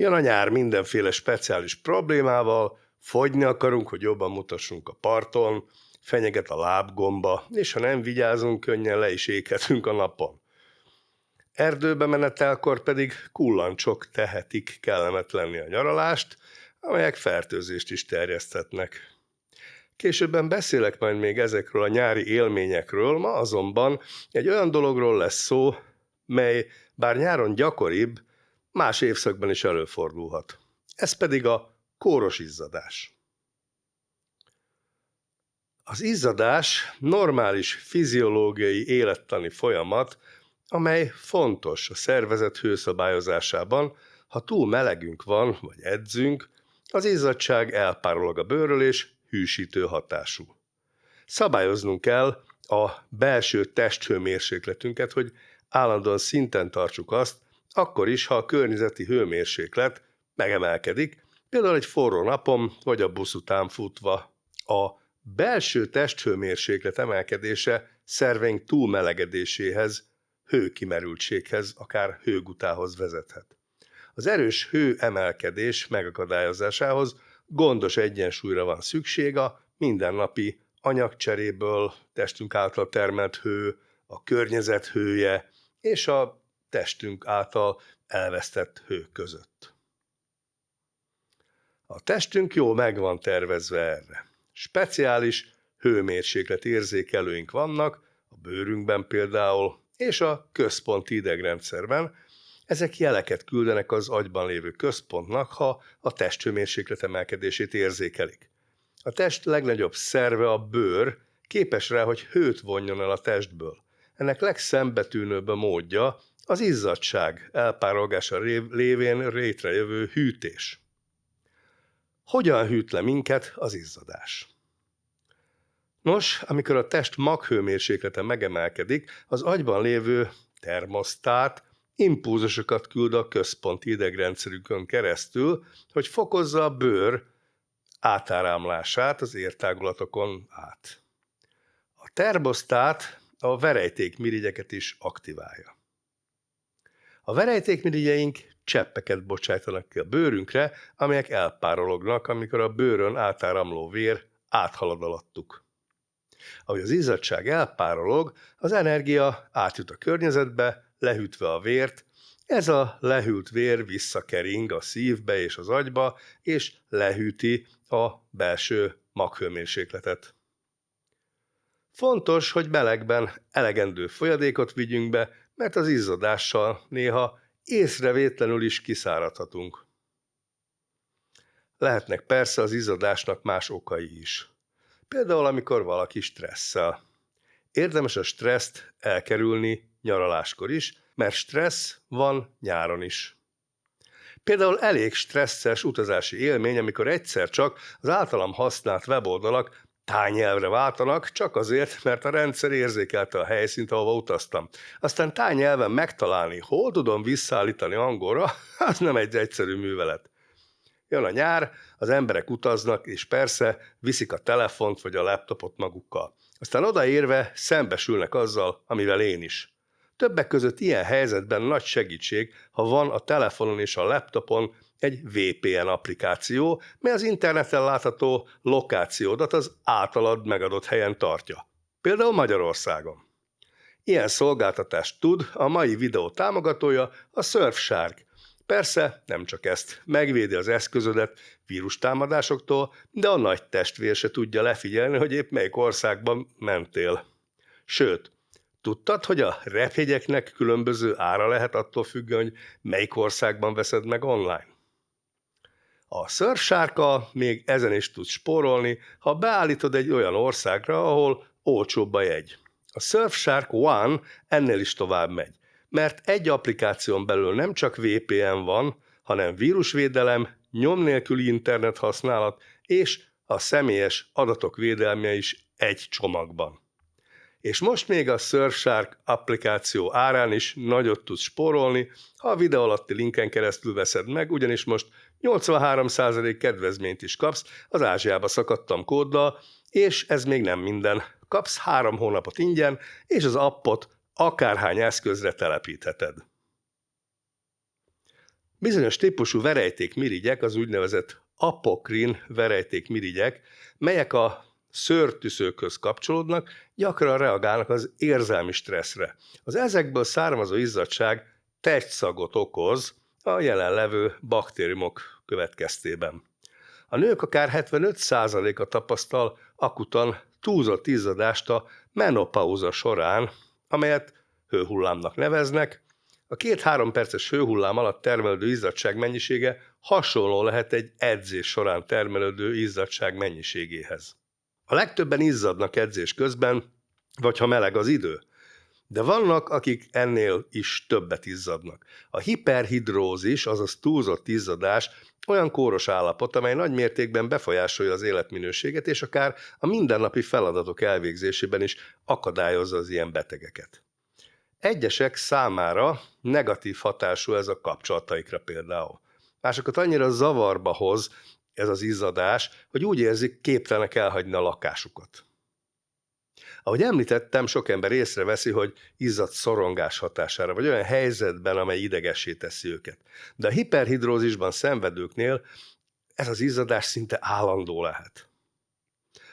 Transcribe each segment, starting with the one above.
Jön a nyár mindenféle speciális problémával, fogyni akarunk, hogy jobban mutassunk a parton, fenyeget a lábgomba, és ha nem vigyázunk, könnyen le is éghetünk a napon. Erdőbe menetelkor pedig kullancsok tehetik kellemetlenni a nyaralást, amelyek fertőzést is terjeszthetnek. Későbben beszélek majd még ezekről a nyári élményekről, ma azonban egy olyan dologról lesz szó, mely bár nyáron gyakoribb, más évszakban is előfordulhat. Ez pedig a kóros izzadás. Az izzadás normális fiziológiai élettani folyamat, amely fontos a szervezet hőszabályozásában. Ha túl melegünk van, vagy edzünk, az izzadság elpárolog a bőrről és hűsítő hatású. Szabályoznunk kell a belső testhőmérsékletünket, hogy állandóan szinten tartsuk azt, akkor is, ha a környezeti hőmérséklet megemelkedik, például egy forró napon vagy a busz után futva. A belső testhőmérséklet emelkedése szerveink túlmelegedéséhez, hőkimerültséghez, akár hőgutához vezethet. Az erős hőemelkedés megakadályozásához gondos egyensúlyra van szükség a mindennapi anyagcseréből, testünk által termelt hő, a környezet hője és a testünk által elvesztett hő között. A testünk jól meg van tervezve erre. Speciális hőmérséklet érzékelőink vannak, a bőrünkben például, és a központi idegrendszerben. Ezek jeleket küldenek az agyban lévő központnak, ha a testhőmérséklet emelkedését érzékelik. A test legnagyobb szerve, a bőr, képes rá, hogy hőt vonjon el a testből. Ennek legszembetűnőbb a módja az izzadság elpárolgása lévén létrejövő hűtés. Hogyan hűt le minket az izzadás? Nos, amikor a test maghőmérséklete megemelkedik, az agyban lévő termosztát impulzusokat küld a központi idegrendszerükön keresztül, hogy fokozza a bőr átáramlását az értágulatokon át. A termosztát a verejtékmirigyeket is aktiválja. A verejtékmirigyeink cseppeket bocsájtanak ki a bőrünkre, amelyek elpárolognak, amikor a bőrön átáramló vér áthalad alattuk. Ahogy az izzadság elpárolog, az energia átjut a környezetbe, lehűtve a vért, ez a lehűlt vér visszakering a szívbe és az agyba, és lehűti a belső maghőmérsékletet. Fontos, hogy melegben elegendő folyadékot vigyünk be, mert az izzadással néha észrevétlenül is kiszáradhatunk. Lehetnek persze az izzadásnak más okai is. Például, amikor valaki stresszel. Érdemes a stresszt elkerülni nyaraláskor is, mert stressz van nyáron is. Például elég stresszes utazási élmény, amikor egyszer csak az általam használt weboldalak tájnyelvre váltanak, csak azért, mert a rendszer érzékelte a helyszínt, ahova utaztam. Aztán tájnyelven megtalálni, hol tudom visszaállítani angolra, az nem egy egyszerű művelet. Jön a nyár, az emberek utaznak, és persze viszik a telefont vagy a laptopot magukkal. Aztán odaérve szembesülnek azzal, amivel én is. Többek között ilyen helyzetben nagy segítség, ha van a telefonon és a laptopon egy VPN applikáció, mely az interneten látható lokációdat az általad megadott helyen tartja. Például Magyarországon. Ilyen szolgáltatást tud a mai videó támogatója, a Surfshark. Persze nem csak ezt, megvédi az eszközödet vírustámadásoktól, de a nagy testvér se tudja lefigyelni, hogy épp melyik országban mentél. Sőt, tudtad, hogy a repjegyeknek különböző ára lehet attól függően, hogy melyik országban veszed meg online? A Surfsharkkal még ezen is tudsz spórolni, ha beállítod egy olyan országra, ahol olcsóbb a jegy. A Surfshark One ennél is tovább megy, mert egy applikáción belül nem csak VPN van, hanem vírusvédelem, nyom nélküli internet használat és a személyes adatok védelme is egy csomagban. És most még a Surfshark applikáció árán is nagyot tudsz spórolni, ha a videó alatti linken keresztül veszed meg, ugyanis most 83% kedvezményt is kapsz az Ázsiába szakadtam kóddal, és ez még nem minden. Kapsz 3 hónapot ingyen, és az appot akárhány eszközre telepítheted. Bizonyos típusú verejtékmirigyek, az úgynevezett apokrin verejtékmirigyek, melyek a szőrtűzőkhöz kapcsolódnak, gyakran reagálnak az érzelmi stresszre. Az ezekből származó izzadság tejszagot okoz a jelenlevő baktériumok következtében. A nők akár 75%-a tapasztal akutan túlzott izzadást a menopauza során, amelyet hőhullámnak neveznek. A 2-3 perces hőhullám alatt termelődő izzadság mennyisége hasonló lehet egy edzés során termelődő izzadság mennyiségéhez. A legtöbben izzadnak edzés közben, vagy ha meleg az idő. De vannak, akik ennél is többet izzadnak. A hiperhidrózis, azaz túlzott izzadás olyan kóros állapot, amely nagy mértékben befolyásolja az életminőséget, és akár a mindennapi feladatok elvégzésében is akadályozza az ilyen betegeket. Egyesek számára negatív hatású ez a kapcsolataikra például. Másokat annyira zavarba hoz ez az izzadás, hogy úgy érzik, képtelenek elhagyni a lakásukat. Ahogy említettem, sok ember észreveszi, hogy izzadt szorongás hatására, vagy olyan helyzetben, amely idegessé teszi őket. De a hiperhidrózisban szenvedőknél ez az izzadás szinte állandó lehet.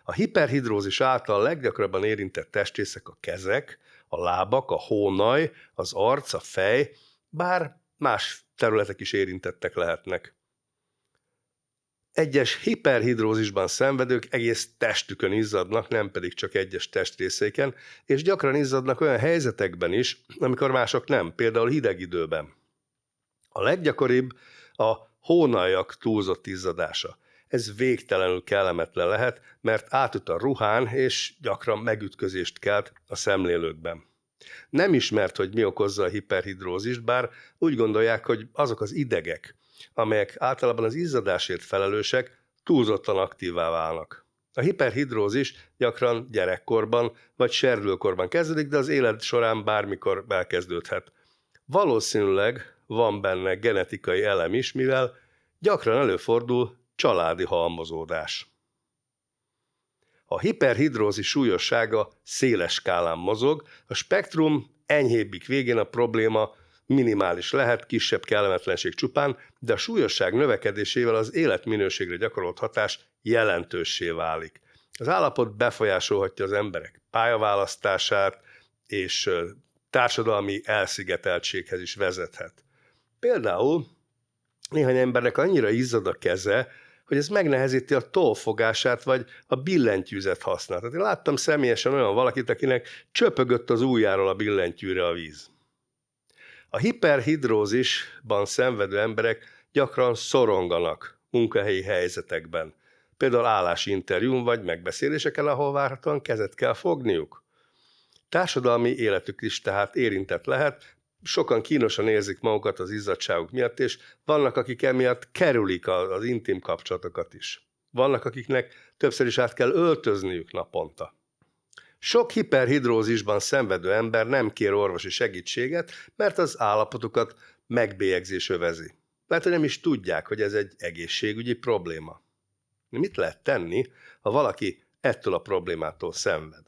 A hiperhidrózis által leggyakrabban érintett testrészek a kezek, a lábak, a hónaj, az arc, a fej, bár más területek is érintettek lehetnek. Egyes hiperhidrózisban szenvedők egész testükön izzadnak, nem pedig csak egyes testrészeiken, és gyakran izzadnak olyan helyzetekben is, amikor mások nem, például hideg időben. A leggyakoribb a hónajak túlzott izzadása. Ez végtelenül kellemetlen lehet, mert átüt a ruhán, és gyakran megütközést kelt a szemlélőkben. Nem ismert, hogy mi okozza a hiperhidrózist, bár úgy gondolják, hogy azok az idegek, amelyek általában az izzadásért felelősek, túlzottan aktívá válnak. A hiperhidrózis gyakran gyerekkorban vagy serdülőkorban kezdődik, de az élet során bármikor elkezdődhet. Valószínűleg van benne genetikai elem is, mivel gyakran előfordul családi halmozódás. A hiperhidrózis súlyossága széles skálán mozog, a spektrum enyhébbik végén a probléma minimális lehet, kisebb kellemetlenség csupán, de a súlyosság növekedésével az életminőségre gyakorolt hatás jelentőssé válik. Az állapot befolyásolhatja az emberek pályaválasztását, és társadalmi elszigeteltséghez is vezethet. Például néhány embernek annyira izzad a keze, hogy ez megnehezíti a tollfogását, vagy a billentyűzet használatát. Én láttam személyesen olyan valakit, akinek csöpögött az ujjáról a billentyűre a víz. A hiperhidrózisban szenvedő emberek gyakran szoronganak munkahelyi helyzetekben, például állási interjún vagy megbeszéléseken, ahol várhatóan kezet kell fogniuk. Társadalmi életük is tehát érintett lehet, sokan kínosan érzik magukat az izzadságuk miatt, és vannak, akik emiatt kerülik az intim kapcsolatokat is. Vannak, akiknek többször is át kell öltözniük naponta. Sok hiperhidrózisban szenvedő ember nem kér orvosi segítséget, mert az állapotukat megbélyegzés övezi. Lehet, hogy nem is tudják, hogy ez egy egészségügyi probléma. Mit lehet tenni, ha valaki ettől a problémától szenved?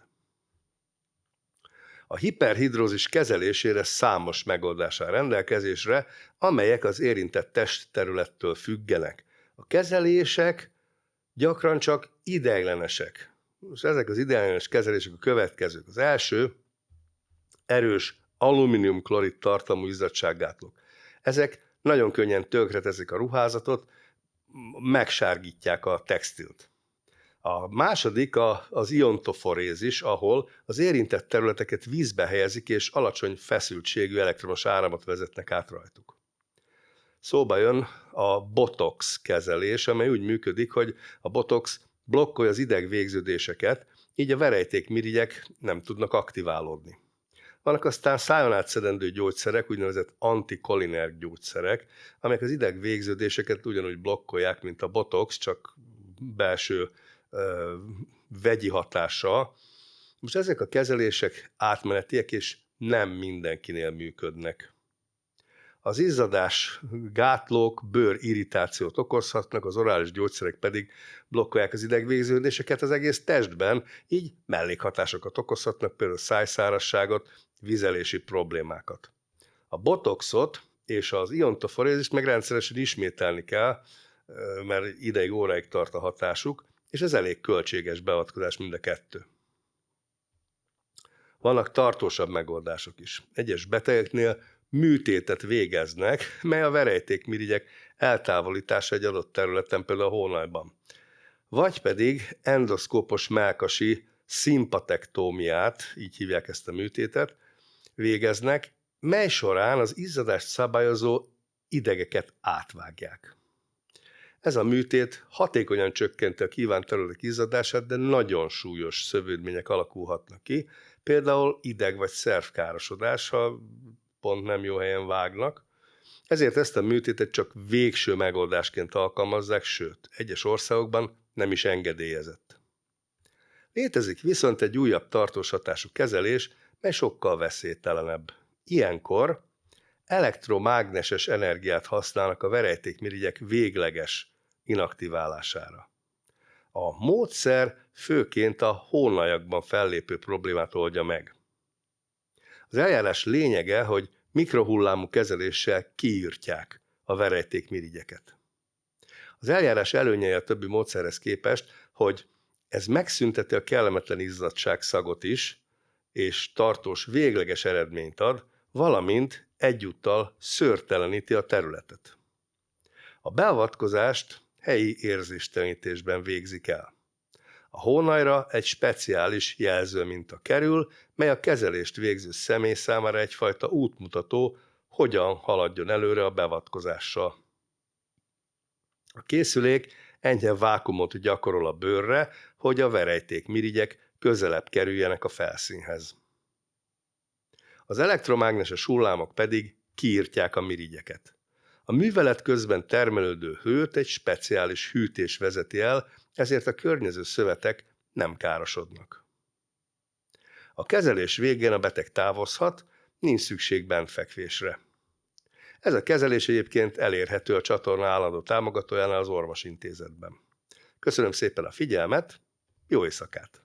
A hiperhidrózis kezelésére számos megoldás áll rendelkezésre, amelyek az érintett testterülettől függenek. A kezelések gyakran csak ideiglenesek. Most ezek az ideiglenes kezelések a következők. Az első, erős alumíniumklorid tartalmú izzadsággátlók. Ezek nagyon könnyen tönkreteszik a ruházatot, megsárgítják a textilt. A második az iontoforézis, ahol az érintett területeket vízbe helyezik, és alacsony feszültségű elektromos áramot vezetnek át rajtuk. Szóba jön a botox kezelés, amely úgy működik, hogy a botox blokkolja az idegvégződéseket, így a verejtékmirigyek nem tudnak aktiválódni. Vannak aztán szájon átszedendő gyógyszerek, úgynevezett antikolinerg gyógyszerek, amelyek az idegvégződéseket ugyanúgy blokkolják, mint a botox, csak belső vegyi hatással. Most ezek a kezelések átmenetiek, és nem mindenkinél működnek. Az izzadás gátlók bőrirritációt okozhatnak, az orális gyógyszerek pedig blokkolják az idegvégződéseket az egész testben, így mellékhatásokat okozhatnak, például szájszárazságot, vizelési problémákat. A botoxot és az iontoforézist meg rendszeresen ismételni kell, mert ideig, óráig tart a hatásuk, és ez elég költséges beavatkozás mind a kettő. Vannak tartósabb megoldások is. Egyes betegeknél műtétet végeznek, mely a verejtékmirigyek eltávolítása egy adott területen, például a hónajban. Vagy pedig endoszkópos mellkasi szimpatektómiát, így hívják ezt a műtétet, végeznek, mely során az izzadást szabályozó idegeket átvágják. Ez a műtét hatékonyan csökkenti a kívánt területek izzadását, de nagyon súlyos szövődmények alakulhatnak ki, például ideg- vagy szervkárosodás, ha pont nem jó helyen vágnak. Ezért ezt a műtétet csak végső megoldásként alkalmazzák, sőt, egyes országokban nem is engedélyezett. Létezik viszont egy újabb tartós hatású kezelés, mely sokkal veszélytelenebb. Ilyenkor elektromágneses energiát használnak a verejtékmirigyek végleges inaktiválására. A módszer főként a hónajakban fellépő problémát oldja meg. Az eljárás lényege, hogy mikrohullámú kezeléssel kiírtják a verejtékmirigyeket. Az eljárás előnyei a többi módszerhez képest, hogy ez megszünteti a kellemetlen izzadság szagot is, és tartós végleges eredményt ad, valamint egyúttal szőrteleníti a területet. A beavatkozást helyi érzéstelenítésben végzik el. A hónajra egy speciális jelzőminta kerül, mely a kezelést végző személy számára egyfajta útmutató, hogyan haladjon előre a beavatkozással. A készülék enyhe vákuumot gyakorol a bőrre, hogy a verejtékmirigyek közelebb kerüljenek a felszínhez. Az elektromágneses hullámok pedig kiírtják a mirigyeket. A művelet közben termelődő hőt egy speciális hűtés vezeti el, ezért a környező szövetek nem károsodnak. A kezelés végén a beteg távozhat, nincs szükség bentfekvésre. Ez a kezelés egyébként elérhető a csatorna állandó támogatójánál, az orvosintézetben. Köszönöm szépen a figyelmet, jó éjszakát!